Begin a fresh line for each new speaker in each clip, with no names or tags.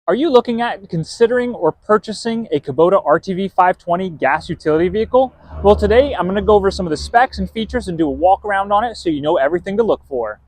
Are you looking at considering or purchasing a Kubota RTV520 gas utility vehicle? Well, today I'm going to go over some of the specs and features and do a walk around on it so you know everything to look for.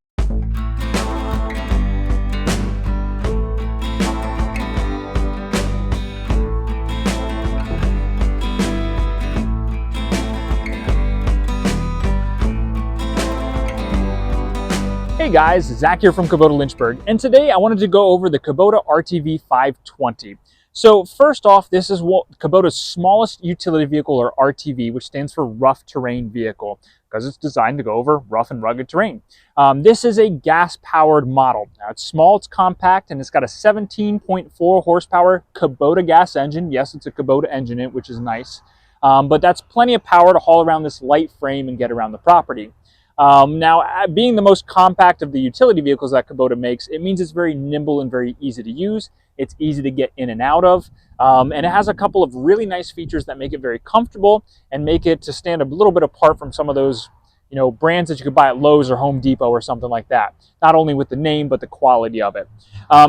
Hey guys, Zach here from Kubota of Lynchburg, and today I wanted to go over the Kubota RTV520. So first off, this is Kubota's smallest utility vehicle, or RTV, which stands for rough terrain vehicle, because it's designed to go over rough and rugged terrain. This is a gas-powered model. Now it's small, it's compact, and it's got a 17.4 horsepower Kubota gas engine. Yes, it's a Kubota engine in it, which is nice, but that's plenty of power to haul around this light frame and get around the property. Now, being the most compact of the utility vehicles that Kubota makes, it means it's very nimble and very easy to use. It's easy to get in and out of, and it has a couple of really nice features that make it very comfortable and make it to stand a little bit apart from some of those, brands that you could buy at Lowe's or Home Depot or something like that. Not only with the name, but the quality of it.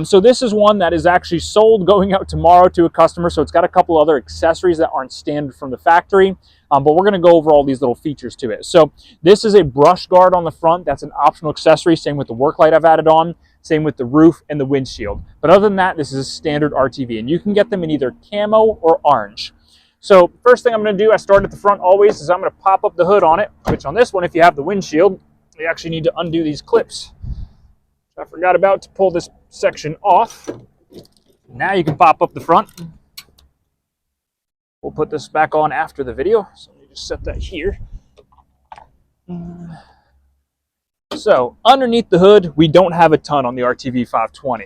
So this is one that is actually sold going out tomorrow to a customer. So it's got a couple other accessories that aren't standard from the factory. But we're going to go over all these little features to it. So this is a brush guard on the front. That's an optional accessory. Same with the work light I've added on. Same with the roof and the windshield. But other than that, this is a standard RTV. And you can get them in either camo or orange. So first thing I'm going to do, I start at the front always, is I'm going to pop up the hood on it. Which on this one, if you have the windshield, you actually need to undo these clips. I forgot about to pull this section off. Now you can pop up the front. We'll put this back on after the video, so let me just set that here. So underneath the hood, we don't have a ton on the RTV520.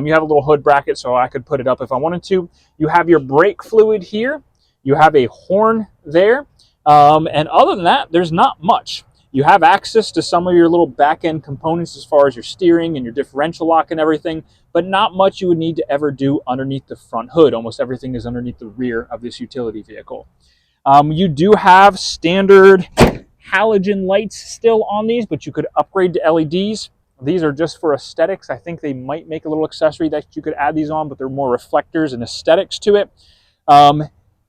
You have a little hood bracket, so I could put it up if I wanted to. You have your brake fluid here. You have a horn there. And other than that, there's not much. You have access to some of your little back-end components as far as your steering and your differential lock and everything, but not much you would need to ever do underneath the front hood. Almost everything is underneath the rear of this utility vehicle. You do have standard halogen lights still on these, but you could upgrade to LEDs. These are just for aesthetics. I think they might make a little accessory that you could add these on, but they're more reflectors and aesthetics to it.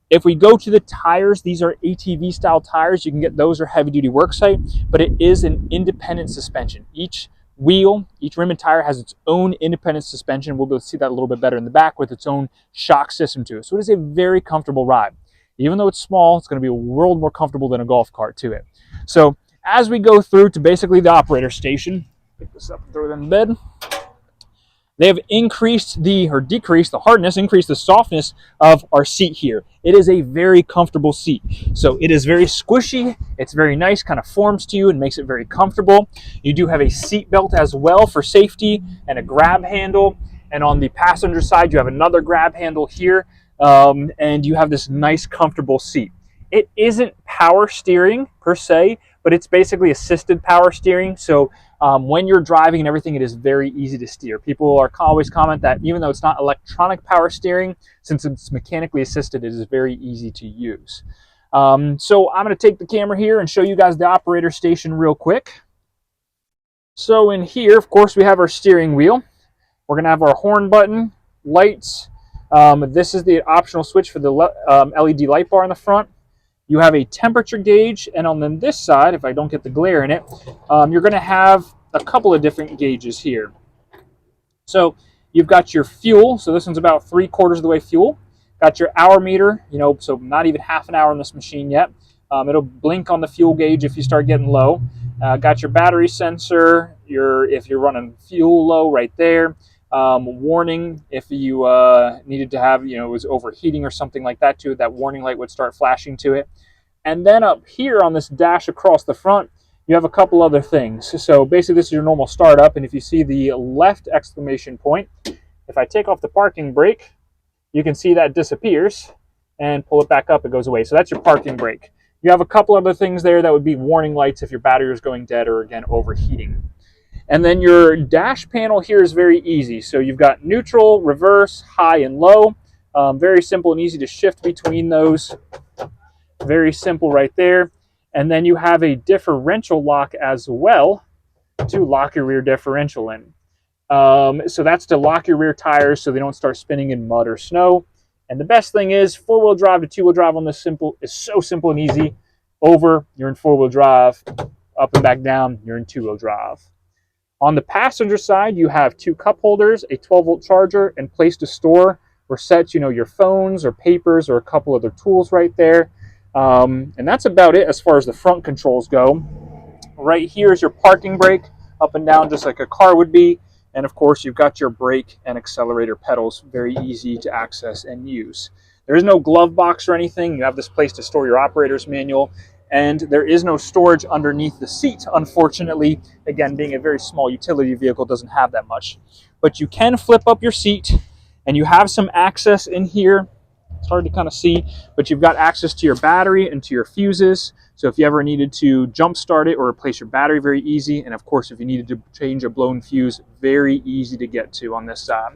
If we go to the tires, these are ATV style tires. You can get those or heavy duty worksite, but it is an independent suspension. Each wheel, each rim and tire has its own independent suspension. We'll be able to see that a little bit better in the back with its own shock system to it. So it is a very comfortable ride. Even though it's small, it's going to be a world more comfortable than a golf cart to it. So as we go through to basically the operator station, pick this up and throw it in the bed. They have increased decreased the hardness, increased the softness of our seat here. It is a very comfortable seat. So it is very squishy. It's very nice, kind of forms to you and makes it very comfortable. You do have a seat belt as well for safety and a grab handle. And on the passenger side, you have another grab handle here. And you have this nice, comfortable seat. It isn't power steering per se, but it's basically assisted power steering. So when you're driving and everything, it is very easy to steer. People always comment that even though it's not electronic power steering, since it's mechanically assisted, it is very easy to use. So I'm going to take the camera here and show you guys the operator station real quick. So in here, of course, we have our steering wheel. We're going to have our horn button, lights. This is the optional switch for the LED light bar in the front. You have a temperature gauge, and on this side, if I don't get the glare in it, you're going to have a couple of different gauges here. So you've got your fuel. So this one's about 3/4 of the way full. Got your hour meter, so not even half an hour on this machine yet. It'll blink on the fuel gauge if you start getting low. Got your battery sensor, if you're running fuel low right there. Warning if you needed to have, it was overheating or something like that too, that warning light would start flashing to it. And then up here on this dash across the front, you have a couple other things. So basically this is your normal startup, and if you see the left exclamation point, if I take off the parking brake, you can see that disappears, and pull it back up, it goes away. So that's your parking brake. You have a couple other things there that would be warning lights if your battery is going dead or, again, overheating. And then your dash panel here is very easy. So you've got neutral, reverse, high, and low. Very simple and easy to shift between those. Very simple right there. And then you have a differential lock as well to lock your rear differential in. So that's to lock your rear tires so they don't start spinning in mud or snow. And the best thing is, four-wheel drive to two-wheel drive on this is so simple and easy. Over, you're in four-wheel drive. Up and back down, you're in two-wheel drive. On the passenger side, you have two cup holders, a 12-volt charger, and place to store or set, your phones or papers or a couple other tools right there. And that's about it as far as the front controls go. Right here is your parking brake, up and down just like a car would be. And of course, you've got your brake and accelerator pedals, very easy to access and use. There is no glove box or anything. You have this place to store your operator's manual. And there is no storage underneath the seat, unfortunately. Again, being a very small utility vehicle doesn't have that much. But you can flip up your seat, and you have some access in here. It's hard to kind of see, but you've got access to your battery and to your fuses. So if you ever needed to jump start it or replace your battery, very easy. And of course, if you needed to change a blown fuse, very easy to get to on this side.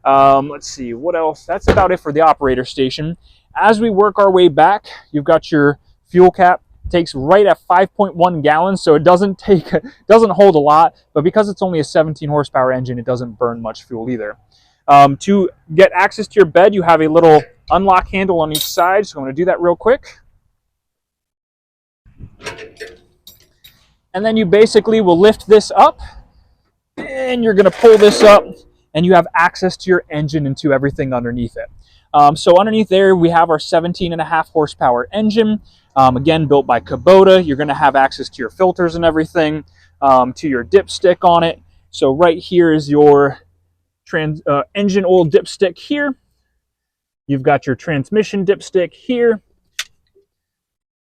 Let's see, what else? That's about it for the operator station. As we work our way back, you've got your fuel cap. Takes right at 5.1 gallons, so it doesn't hold a lot, but because it's only a 17 horsepower engine, it doesn't burn much fuel either. To get access to your bed, you have a little unlock handle on each side, so I'm going to do that real quick. And then you basically will lift this up, and you're going to pull this up, and you have access to your engine and to everything underneath it. So underneath there, we have our 17.5 horsepower engine. Again, built by Kubota. You're going to have access to your filters and everything, to your dipstick on it. So right here is your engine oil dipstick here. You've got your transmission dipstick here.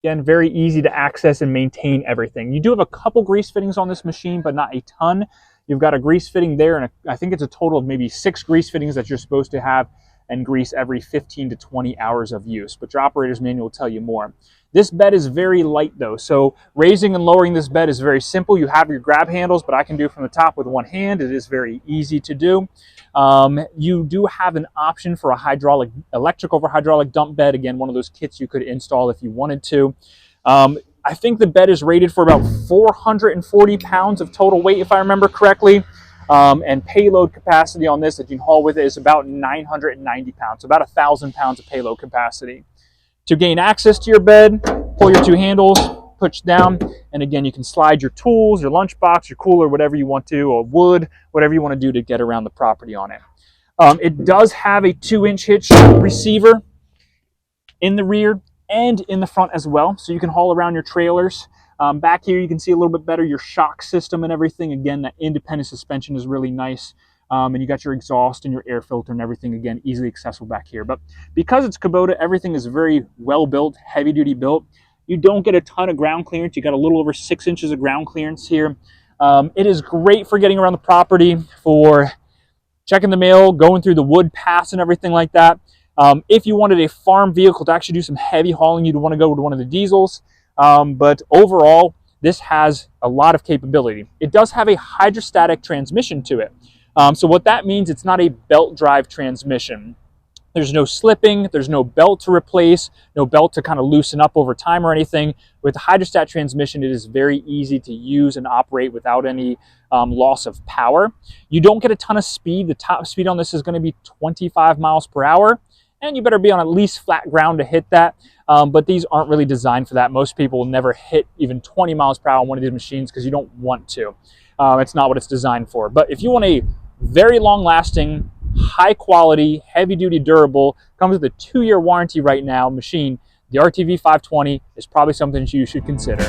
Again, very easy to access and maintain everything. You do have a couple grease fittings on this machine, but not a ton. You've got a grease fitting there, and I think it's a total of maybe 6 grease fittings that you're supposed to have and grease every 15 to 20 hours of use. But your operator's manual will tell you more. This bed is very light though, so raising and lowering this bed is very simple. You have your grab handles, but I can do it from the top with one hand. It is very easy to do. You do have an option for a electric over hydraulic dump bed. Again, one of those kits you could install if you wanted to. I think the bed is rated for about 440 pounds of total weight, if I remember correctly. And payload capacity on this that you can haul with it is about 990 pounds, so about 1,000 pounds of payload capacity. To gain access to your bed, pull your two handles, push down, and again, you can slide your tools, your lunchbox, your cooler, whatever you want to, or wood, whatever you want to do to get around the property on it. It does have a 2-inch hitch receiver in the rear and in the front as well, so you can haul around your trailers. Back here, you can see a little bit better your shock system and everything. Again, that independent suspension is really nice. And you got your exhaust and your air filter and everything, again, easily accessible back here. But because it's Kubota, everything is very well built, heavy duty built. You don't get a ton of ground clearance. You got a little over 6 inches of ground clearance here. It is great for getting around the property, for checking the mail, going through the wood paths and everything like that. If you wanted a farm vehicle to actually do some heavy hauling, you'd want to go to one of the diesels. But overall, this has a lot of capability. It does have a hydrostatic transmission to it. So what that means, it's not a belt drive transmission. There's no slipping, there's no belt to replace, no belt to kind of loosen up over time or anything. With the hydrostat transmission, it is very easy to use and operate without any loss of power. You don't get a ton of speed. The top speed on this is going to be 25 miles per hour, and you better be on at least flat ground to hit that. But these aren't really designed for that. Most people will never hit even 20 miles per hour on one of these machines because you don't want to. It's not what it's designed for. But if you want a very long-lasting, high-quality, heavy-duty, durable, comes with a 2-year warranty right now machine, the RTV520 is probably something you should consider.